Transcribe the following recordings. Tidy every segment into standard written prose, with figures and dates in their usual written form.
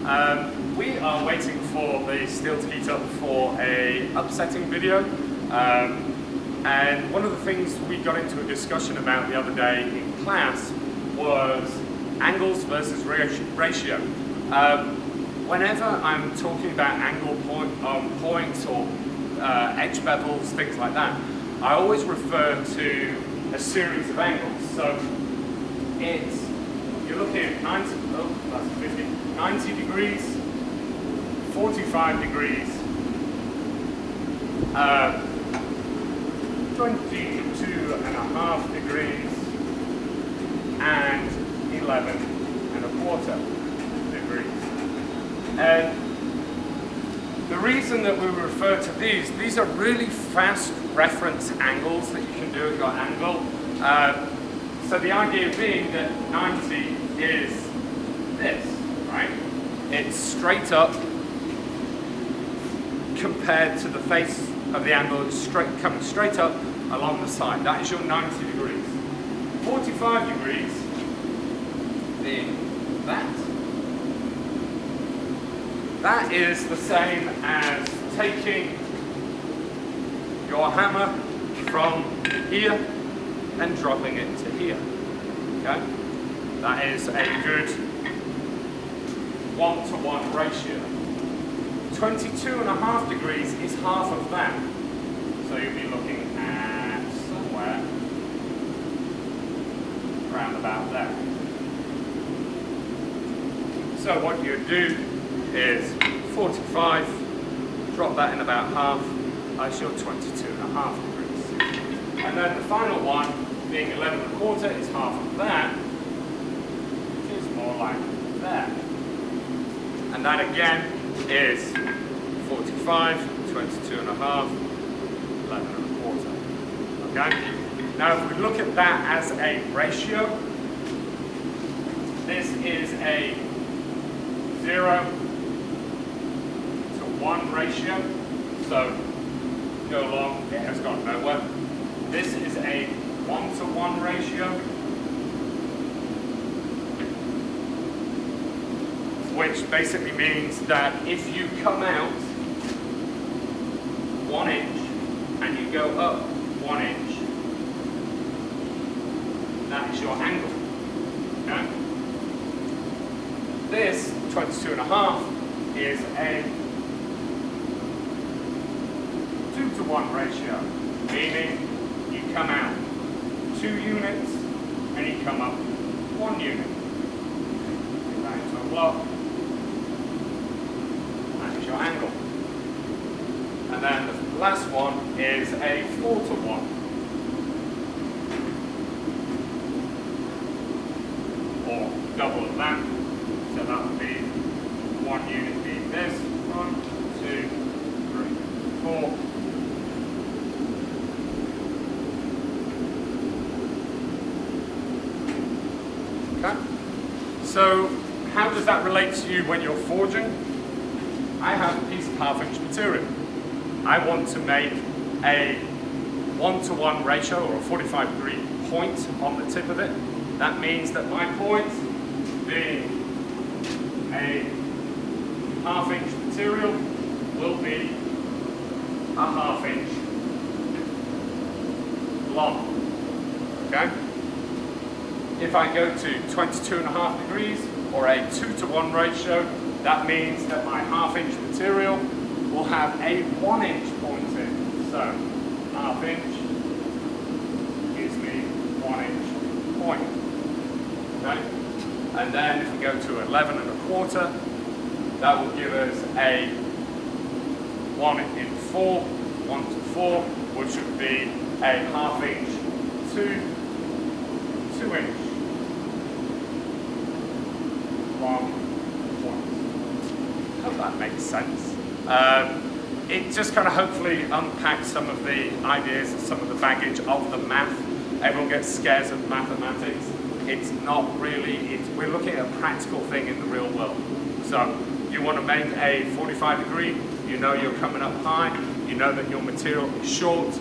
We are waiting for the steel to heat up for a upsetting video. And one of the things we got into a discussion about the other day in class was angles versus ratio. Whenever I'm talking about angle points or edge bevels, things like that, I always refer to a series of angles. So you're looking at 90 degrees, 45 degrees, 22.5 degrees, and 11.25 degrees. And the reason that we refer to these are really fast reference angles that you can do at your angle. So the idea being that 90 is this, right? It's straight up compared to the face of the angle. It's coming straight up along the side. That is your 90 degrees. 45 degrees being that. That is the same as taking your hammer from here and dropping it to here. Okay? That is a good 1-to-1 ratio. 22.5 degrees is half of that. So you'll be looking at somewhere around about there. So what you do is 45, drop that in about half, that's your 22.5 degrees. And then the final one, being 11.25, is half of that, which is more like there. And that again is 45, 22.5, 11.25. Okay? Now if we look at that as a ratio, this is a 0-to-1 ratio. So go along, it has gone nowhere. This is a 1-to-1 ratio, which basically means that if you come out 1 inch and you go up 1 inch, that is your angle. Okay? This 22.5 is a 2-to-1 ratio, meaning you come out 2 units and you come up 1 unit. Put that into a block. That is your angle. And then the last one is a 4-to-1. Or double of that. So that would be 1 unit being this. 1, 2, 3, 4. Okay. So how does that relate to you when you're forging? I have a piece of 1/2 inch material. I want to make a 1-to-1 ratio or a 45-degree point on the tip of it. That means that my point, being a 1/2 inch material, will be a 1/2 inch long. Okay? If I go to 22.5 degrees or a 2-to-1 ratio, that means that my 1/2 inch material will have a 1 inch point in. So 1/2 inch gives me 1 inch point. Okay? And then if we go to 11.25, that will give us a 1 in 4, 1-to-4, which would be a 1/2 inch to 2 inch long point. Hope that makes sense. It just kind of hopefully unpacks some of the ideas and some of the baggage of the math. Everyone gets scared of mathematics. It's not really, we're looking at a practical thing in the real world. So you want to make a 45 degree, you know you're coming up high, you know that your material is short,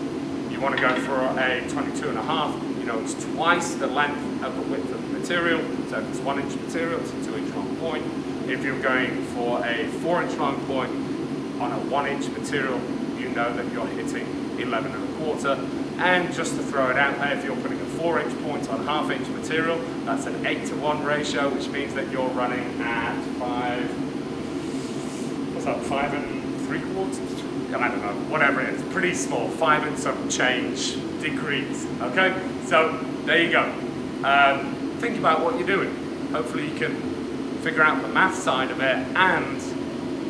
you want to go for a 22.5, you know it's twice the length of the width of the material, so if it's 1 inch material, it's a 2 inch long point. If you're going for a 4-inch line point on a 1-inch material, you know that you're hitting 11 1/4. And just to throw it out there, if you're putting a 4-inch point on 1/2-inch material, that's an 8-to-1 ratio, which means that you're running at 5 3/4? I don't know, whatever it is, pretty small, 5 and some change degrees, okay? So there you go. Think about what you're doing. Hopefully you can figure out the math side of it and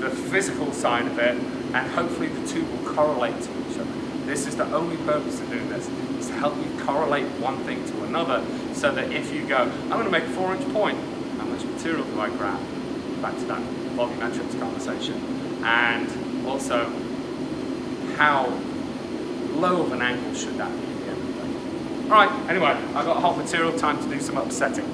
the physical side of it, and hopefully the two will correlate to each other. This is the only purpose of doing this, is to help you correlate one thing to another, so that if you go, I'm going to make a 4-inch point, how much material do I grab? Back to that volumetrics conversation. And also, how low of an angle should that be at the end of the day? Alright, anyway, I've got hot material, time to do some upsetting.